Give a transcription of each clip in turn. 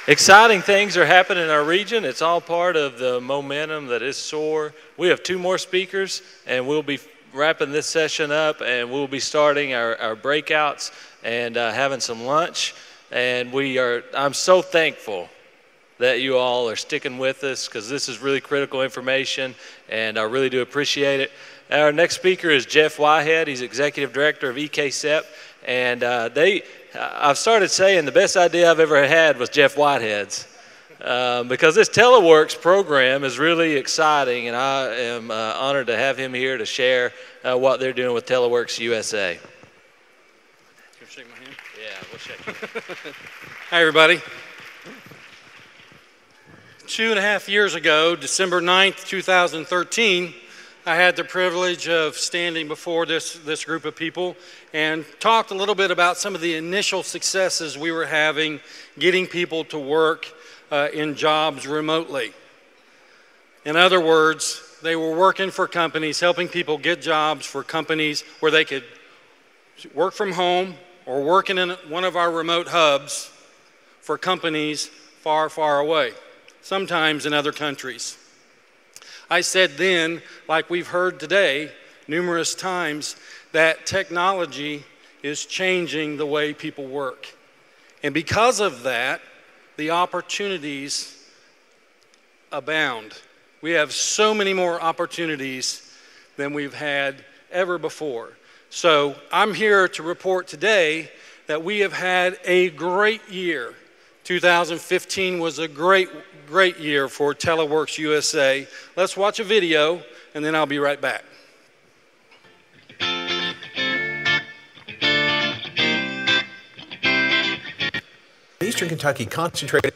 Exciting things are happening in our region. It's all part of the momentum that is SOAR. We have 2 more speakers, and we'll be wrapping this session up, and we'll be starting our breakouts and having some lunch. And I'm so thankful that you all are sticking with us, because this is really critical information, and I really do appreciate it. Our next speaker is Jeff Whitehead. He's Executive Director of EKCEP, and I've started saying the best idea I've ever had was Jeff Whitehead's, because this Teleworks program is really exciting, and I am honored to have him here to share what they're doing with Teleworks USA. Can you shake my hand? Yeah, we'll shake it. Hi, everybody. 2.5 years ago, December 9th, 2013, I had the privilege of standing before this group of people and talked a little bit about some of the initial successes we were having getting people to work in jobs remotely. In other words, they were working for companies, helping people get jobs for companies where they could work from home or working in one of our remote hubs for companies far, far away, sometimes in other countries. I said then, like we've heard today numerous times, that technology is changing the way people work. And because of that, the opportunities abound. We have so many more opportunities than we've had ever before. So I'm here to report today that we have had a great year. 2015 was a great year for Teleworks USA. Let's watch a video, and then I'll be right back. The Eastern Kentucky Concentrated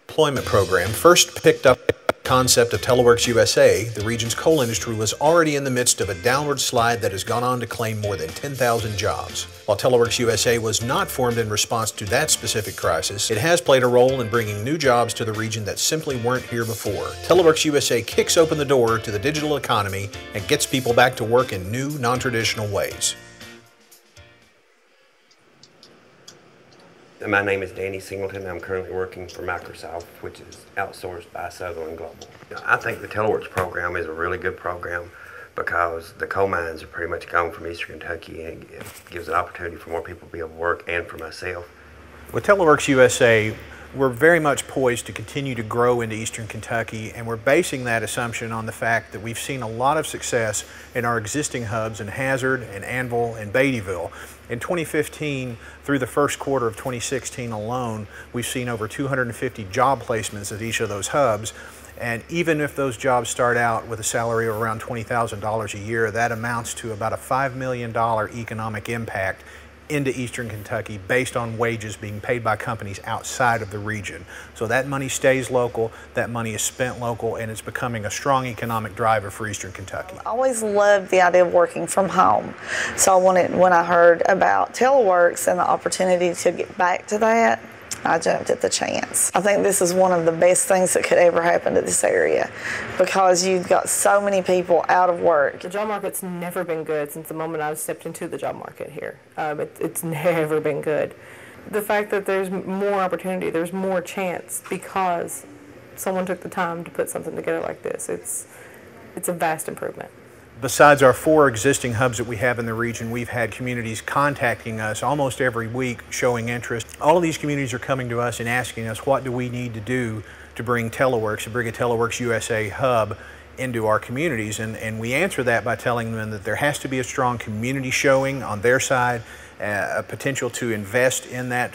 Employment Program first picked up the concept of Teleworks USA. The region's coal industry was already in the midst of a downward slide that has gone on to claim more than 10,000 jobs. While Teleworks USA was not formed in response to that specific crisis, it has played a role in bringing new jobs to the region that simply weren't here before. Teleworks USA kicks open the door to the digital economy and gets people back to work in new, non-traditional ways. My name is Danny Singleton. I'm currently working for Microsoft, which is outsourced by Sutherland Global. I think the Teleworks program is a really good program because the coal mines are pretty much gone from Eastern Kentucky, and it gives an opportunity for more people to be able to work, and for myself. With Teleworks USA, we're very much poised to continue to grow into Eastern Kentucky, and we're basing that assumption on the fact that we've seen a lot of success in our existing hubs in Hazard and Anvil and Beattyville. In 2015, through the first quarter of 2016 alone, we've seen over 250 job placements at each of those hubs. And even if those jobs start out with a salary of around $20,000 a year, that amounts to about a $5 million economic impact into Eastern Kentucky based on wages being paid by companies outside of the region. So that money stays local, that money is spent local, and it's becoming a strong economic driver for Eastern Kentucky. I always loved the idea of working from home. So when I heard about Teleworks and the opportunity to get back to that, I jumped at the chance. I think this is one of the best things that could ever happen to this area because you've got so many people out of work. The job market's never been good since the moment I've stepped into the job market here. It's never been good. The fact that there's more opportunity, there's more chance because someone took the time to put something together like this. It's a vast improvement. Besides our 4 existing hubs that we have in the region, we've had communities contacting us almost every week showing interest. All of these communities are coming to us and asking us what do we need to do to bring a Teleworks USA hub into our communities, and we answer that by telling them that there has to be a strong community showing on their side, a potential to invest in that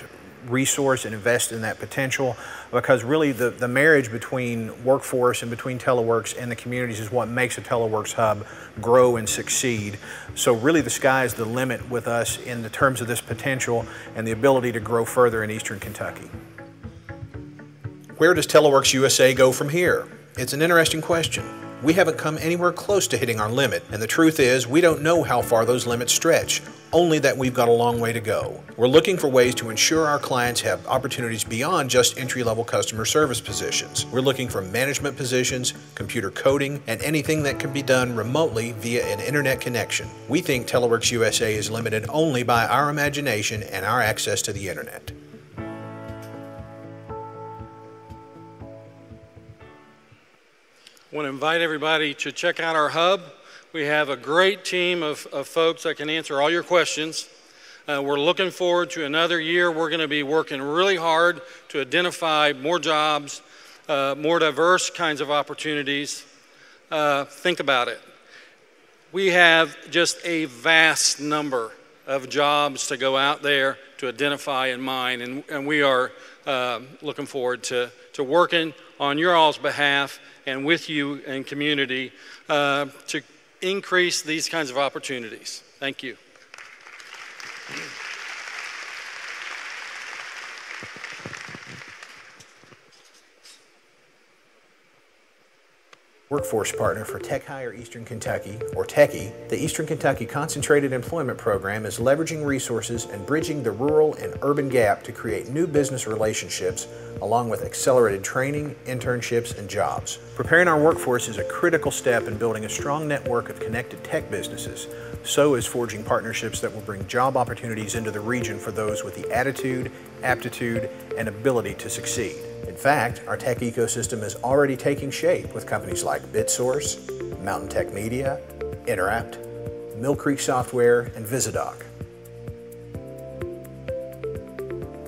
resource and invest in that potential, because really the marriage between workforce and between Teleworks and the communities is what makes a Teleworks hub grow and succeed. So really the sky is the limit with us in the terms of this potential and the ability to grow further in Eastern Kentucky. Where does Teleworks USA go from here? It's an interesting question. We haven't come anywhere close to hitting our limit, and the truth is we don't know how far those limits stretch, only that we've got a long way to go. We're looking for ways to ensure our clients have opportunities beyond just entry-level customer service positions. We're looking for management positions, computer coding, and anything that can be done remotely via an internet connection. We think Teleworks USA is limited only by our imagination and our access to the internet. I want to invite everybody to check out our hub. We have a great team of folks that can answer all your questions. We're looking forward to another year. We're going to be working really hard to identify more jobs, more diverse kinds of opportunities. Think about it. We have just a vast number of jobs to go out there to identify and mine, and we are looking forward to working on your all's behalf and with you and community to increase these kinds of opportunities. Thank you. Workforce partner for TechHire Eastern Kentucky, or TechHie, the Eastern Kentucky Concentrated Employment Program is leveraging resources and bridging the rural and urban gap to create new business relationships along with accelerated training, internships, and jobs. Preparing our workforce is a critical step in building a strong network of connected tech businesses. So is forging partnerships that will bring job opportunities into the region for those with the attitude, aptitude, and ability to succeed. In fact, our tech ecosystem is already taking shape with companies like BitSource, Mountain Tech Media, Interapt, Mill Creek Software, and Visidoc.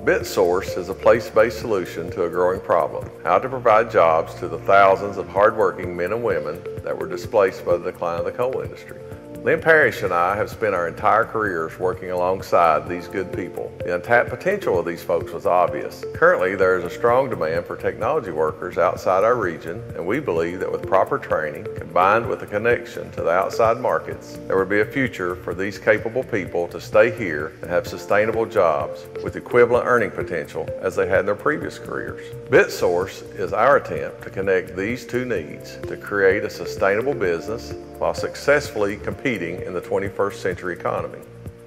BitSource is a place-based solution to a growing problem: how to provide jobs to the thousands of hardworking men and women that were displaced by the decline of the coal industry. Lynn Parrish and I have spent our entire careers working alongside these good people. The untapped potential of these folks was obvious. Currently, there is a strong demand for technology workers outside our region, and we believe that with proper training, combined with a connection to the outside markets, there would be a future for these capable people to stay here and have sustainable jobs with equivalent earning potential as they had in their previous careers. BitSource is our attempt to connect these two needs to create a sustainable business while successfully competing in the 21st century economy.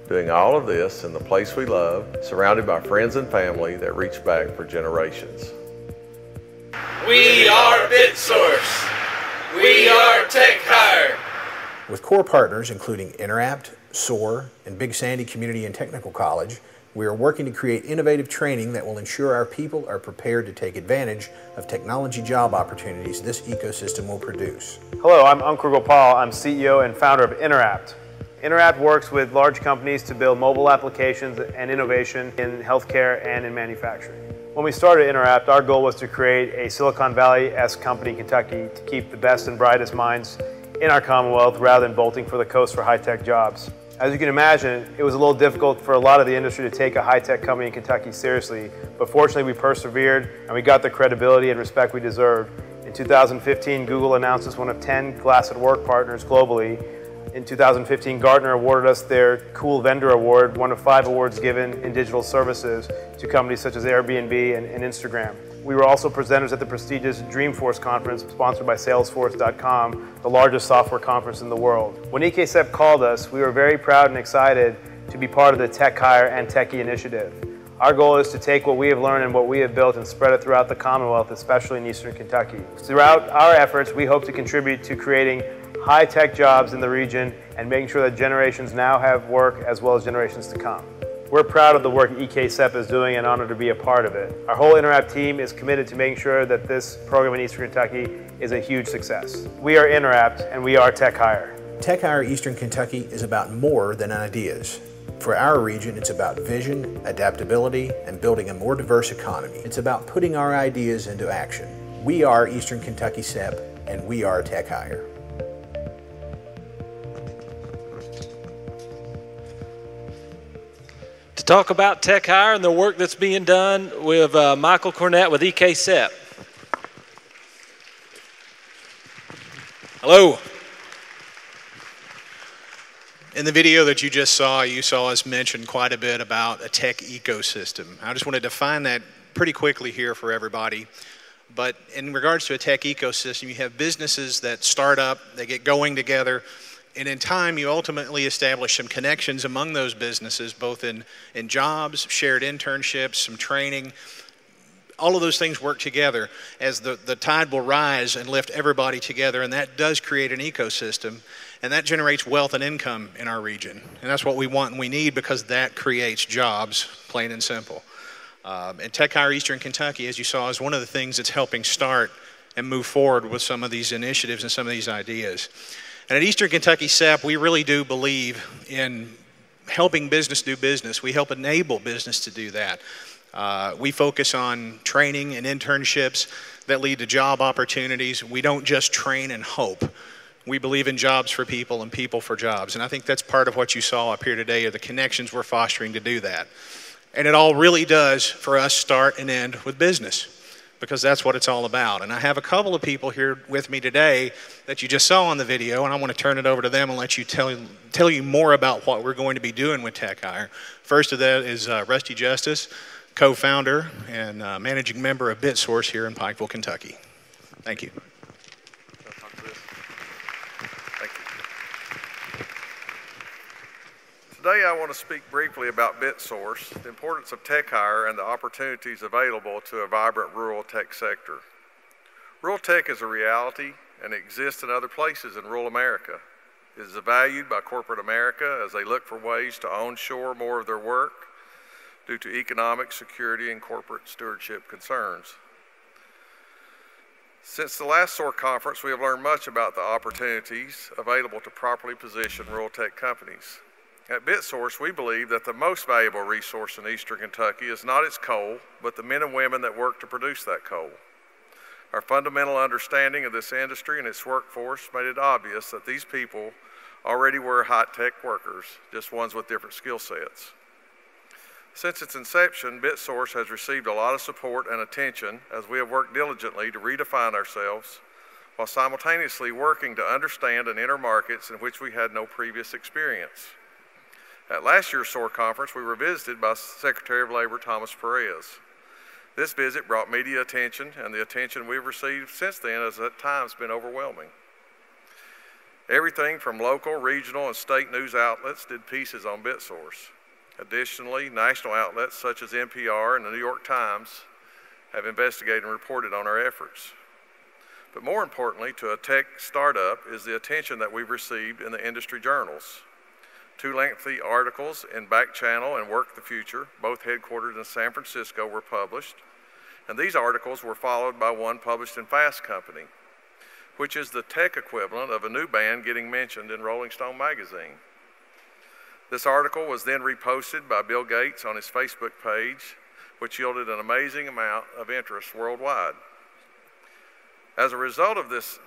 Doing all of this in the place we love, surrounded by friends and family that reach back for generations. We are BitSource. We are TechHire. With core partners including Interapt, SOAR, and Big Sandy Community and Technical College, we are working to create innovative training that will ensure our people are prepared to take advantage of technology job opportunities this ecosystem will produce. Hello, I'm Ankur Gopal. I'm CEO and founder of Interapt. Interapt works with large companies to build mobile applications and innovation in healthcare and in manufacturing. When we started Interapt, our goal was to create a Silicon Valley-esque company in Kentucky to keep the best and brightest minds in our Commonwealth rather than bolting for the coast for high-tech jobs. As you can imagine, it was a little difficult for a lot of the industry to take a high-tech company in Kentucky seriously, but fortunately we persevered and we got the credibility and respect we deserved. In 2015, Google announced us one of 10 Glass at Work partners globally. In 2015, Gartner awarded us their Cool Vendor Award, one of 5 awards given in digital services to companies such as Airbnb and Instagram. We were also presenters at the prestigious Dreamforce conference sponsored by Salesforce.com, the largest software conference in the world. When EKCEP called us, we were very proud and excited to be part of the TechHire and TechHie initiative. Our goal is to take what we have learned and what we have built and spread it throughout the Commonwealth, especially in Eastern Kentucky. Throughout our efforts, we hope to contribute to creating high-tech jobs in the region and making sure that generations now have work as well as generations to come. We're proud of the work EKCEP is doing and honored to be a part of it. Our whole Interapt team is committed to making sure that this program in Eastern Kentucky is a huge success. We are Interapt and we are TechHire. TechHire Eastern Kentucky is about more than ideas. For our region, it's about vision, adaptability, and building a more diverse economy. It's about putting our ideas into action. We are Eastern Kentucky CEP, and we are TechHire. To talk about TechHire and the work that's being done, we have Michael Cornett with EKCEP. Hello. In the video that you just saw, you saw us mention quite a bit about a tech ecosystem. I just want to define that pretty quickly here for everybody. But in regards to a tech ecosystem, you have businesses that start up, they get going together, and in time you ultimately establish some connections among those businesses, both in jobs, shared internships, some training. All of those things work together as the tide will rise and lift everybody together, and that does create an ecosystem, and that generates wealth and income in our region. And that's what we want and we need, because that creates jobs, plain and simple. And TechHire Eastern Kentucky, as you saw, is one of the things that's helping start and move forward with some of these initiatives and some of these ideas. And at Eastern Kentucky SEP, we really do believe in helping business do business. We help enable business to do that. We focus on training and internships that lead to job opportunities. We don't just train and hope. We believe in jobs for people and people for jobs. And I think that's part of what you saw up here today, are the connections we're fostering to do that. And it all really does, for us, start and end with business, because that's what it's all about. And I have a couple of people here with me today that you just saw on the video, and I want to turn it over to them and let you tell you more about what we're going to be doing with TechHire. First of that is Rusty Justice, co-founder and managing member of BitSource here in Pikeville, Kentucky. Thank you. Today I want to speak briefly about BitSource, the importance of TechHire, and the opportunities available to a vibrant rural tech sector. Rural tech is a reality and exists in other places in rural America. It is valued by corporate America as they look for ways to onshore more of their work due to economic, security, and corporate stewardship concerns. Since the last SOAR conference, we have learned much about the opportunities available to properly position rural tech companies. At BitSource, we believe that the most valuable resource in Eastern Kentucky is not its coal, but the men and women that work to produce that coal. Our fundamental understanding of this industry and its workforce made it obvious that these people already were high-tech workers, just ones with different skill sets. Since its inception, BitSource has received a lot of support and attention as we have worked diligently to redefine ourselves while simultaneously working to understand and enter markets in which we had no previous experience. At last year's SOAR conference, we were visited by Secretary of Labor Thomas Perez. This visit brought media attention, and the attention we've received since then has at times been overwhelming. Everything from local, regional, and state news outlets did pieces on BitSource. Additionally, national outlets such as NPR and the New York Times have investigated and reported on our efforts. But more importantly, to a tech startup is the attention that we've received in the industry journals. 2 lengthy articles in Back Channel and Work the Future, both headquartered in San Francisco, were published. And these articles were followed by one published in Fast Company, which is the tech equivalent of a new band getting mentioned in Rolling Stone magazine. This article was then reposted by Bill Gates on his Facebook page, which yielded an amazing amount of interest worldwide. As a result of this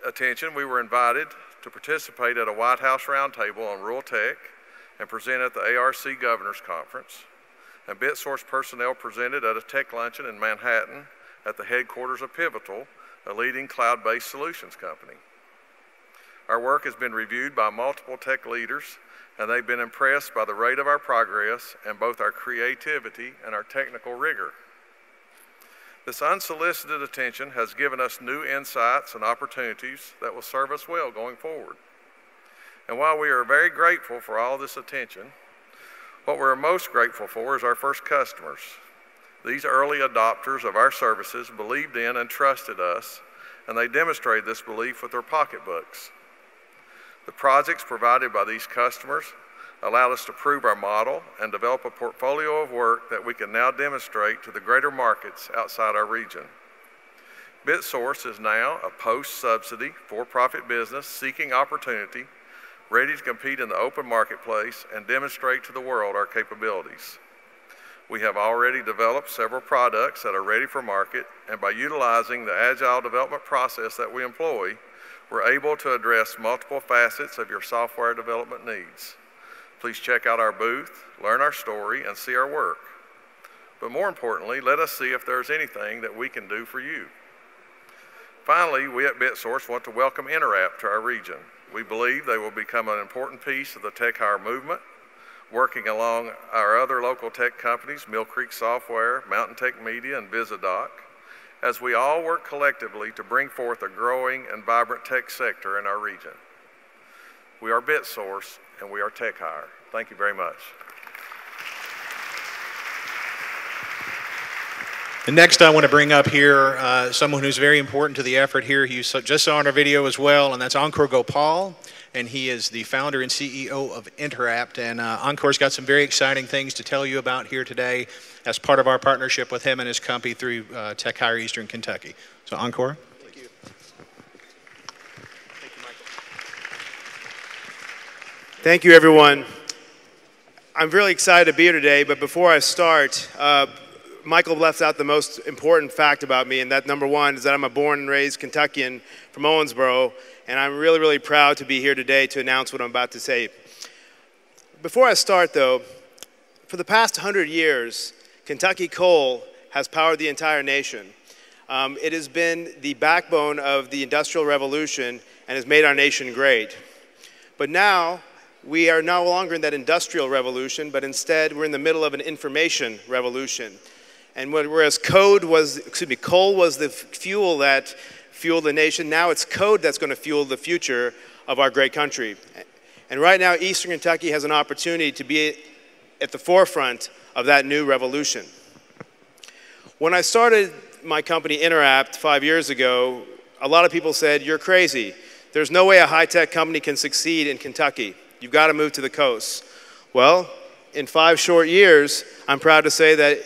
attention, we were invited to participate at a White House roundtable on rural tech and present at the ARC Governor's Conference. And BitSource personnel presented at a tech luncheon in Manhattan at the headquarters of Pivotal, a leading cloud-based solutions company. Our work has been reviewed by multiple tech leaders, and they've been impressed by the rate of our progress and both our creativity and our technical rigor. This unsolicited attention has given us new insights and opportunities that will serve us well going forward. And while we are very grateful for all this attention, what we're most grateful for is our first customers. These early adopters of our services believed in and trusted us, and they demonstrated this belief with their pocketbooks. The projects provided by these customers allowed us to prove our model and develop a portfolio of work that we can now demonstrate to the greater markets outside our region. BitSource is now a post-subsidy, for-profit business seeking opportunity, ready to compete in the open marketplace and demonstrate to the world our capabilities. We have already developed several products that are ready for market, and by utilizing the agile development process that we employ, we're able to address multiple facets of your software development needs. Please check out our booth, learn our story, and see our work. But more importantly, let us see if there's anything that we can do for you. Finally, we at BitSource want to welcome EKCEP to our region. We believe they will become an important piece of the TechHire movement, working along our other local tech companies, Mill Creek Software, Mountain Tech Media, and VisiDoc, as we all work collectively to bring forth a growing and vibrant tech sector in our region. We are BitSource, and we are TechHire. Thank you very much. And next I want to bring up here someone who's very important to the effort here. You just saw in our video as well, and that's Ankur Gopal, and he is the founder and CEO of EKCEP. And Ankur's got some very exciting things to tell you about here today as part of our partnership with him and his company through TechHire Eastern Kentucky. So Ankur. Thank you. Thank you, everyone. I'm really excited to be here today, but before I start, Michael left out the most important fact about me, and that number one is that I'm a born and raised Kentuckian from Owensboro, and I'm really, really proud to be here today to announce what I'm about to say. Before I start, though, for the past 100 years, Kentucky coal has powered the entire nation. It has been the backbone of the Industrial Revolution and has made our nation great. But now, we are no longer in that industrial revolution, but instead we're in the middle of an information revolution. And whereas coal was the fuel that fueled the nation, now it's code that's going to fuel the future of our great country. And right now, Eastern Kentucky has an opportunity to be at the forefront of that new revolution. When I started my company Interapt 5 years ago, a lot of people said, "You're crazy. There's no way a high-tech company can succeed in Kentucky. You've got to move to the coast." Well, in 5 short years, I'm proud to say that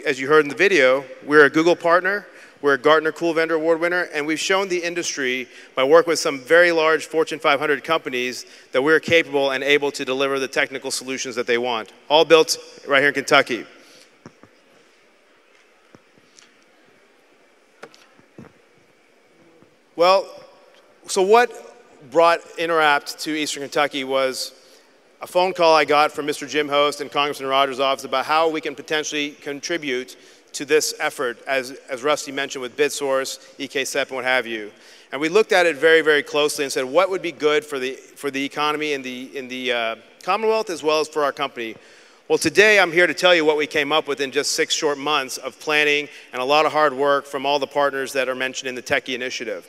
as you heard in the video, we're a Google partner, we're a Gartner Cool Vendor Award winner, and we've shown the industry by working with some very large Fortune 500 companies that we're capable and able to deliver the technical solutions that they want, all built right here in Kentucky. Well, so what brought Interapt to Eastern Kentucky was a phone call I got from Mr. Jim Host and Congressman Rogers' office about how we can potentially contribute to this effort, as Rusty mentioned, with BidSource, EKCEP, and what have you. And we looked at it very, very closely and said, what would be good for the economy in the Commonwealth as well as for our company? Well, today I'm here to tell you what we came up with in just 6 short months of planning and a lot of hard work from all the partners that are mentioned in the Techie Initiative.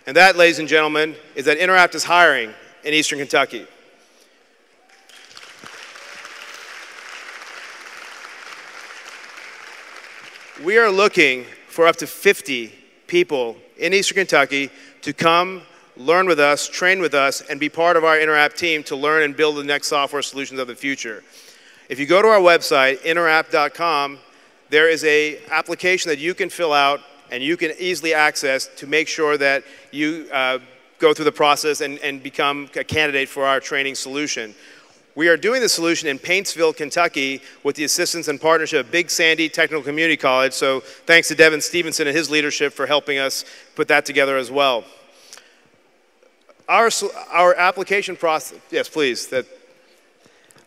And that, ladies and gentlemen, is that Interapt is hiring in Eastern Kentucky. We are looking for up to 50 people in Eastern Kentucky to come, learn with us, train with us, and be part of our Interapt team to learn and build the next software solutions of the future. If you go to our website, interapt.com, there is an application that you can fill out and you can easily access to make sure that you go through the process and become a candidate for our training solution. We are doing the solution in Paintsville, Kentucky, with the assistance and partnership of Big Sandy Technical Community College. So thanks to Devin Stevenson and his leadership for helping us put that together as well. Our application process, yes, please.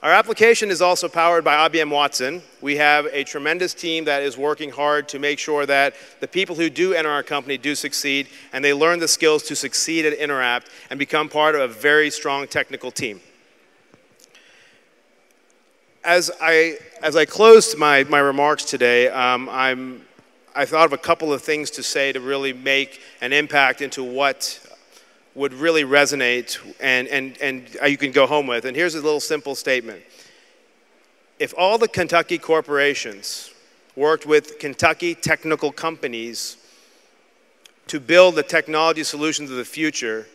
Our application is also powered by IBM Watson. We have a tremendous team that is working hard to make sure that the people who do enter our company do succeed, and they learn the skills to succeed at Interapt and become part of a very strong technical team. As I closed my remarks today, I thought of a couple of things to say to really make an impact into what would really resonate and you can go home with. And here's a little simple statement. If all the Kentucky corporations worked with Kentucky technical companies to build the technology solutions of the future,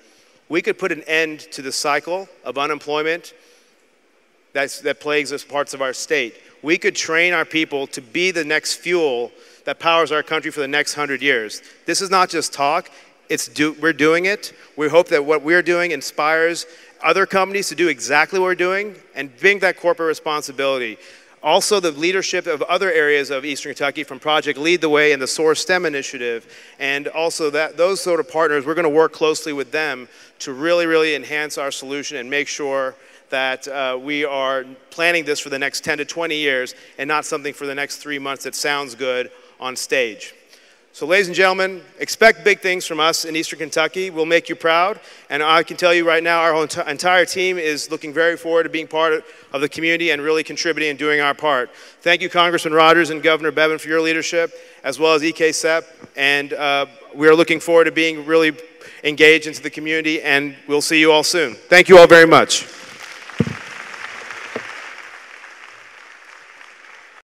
we could put an end to the cycle of unemployment that plagues us parts of our state. We could train our people to be the next fuel that powers our country for the next 100 years. This is not just talk. We're doing it. We hope that what we're doing inspires other companies to do exactly what we're doing and bring that corporate responsibility. Also, the leadership of other areas of Eastern Kentucky, from Project Lead the Way and the SOAR STEM initiative, and also those sort of partners, we're going to work closely with them to really, really enhance our solution and make sure that we are planning this for the next 10 to 20 years and not something for the next 3 months that sounds good on stage. So ladies and gentlemen, expect big things from us in Eastern Kentucky. We'll make you proud. And I can tell you right now, our entire team is looking very forward to being part of the community and really contributing and doing our part. Thank you, Congressman Rogers and Governor Bevin, for your leadership, as well as EKCEP. And we are looking forward to being really engaged into the community, and we'll see you all soon. Thank you all very much.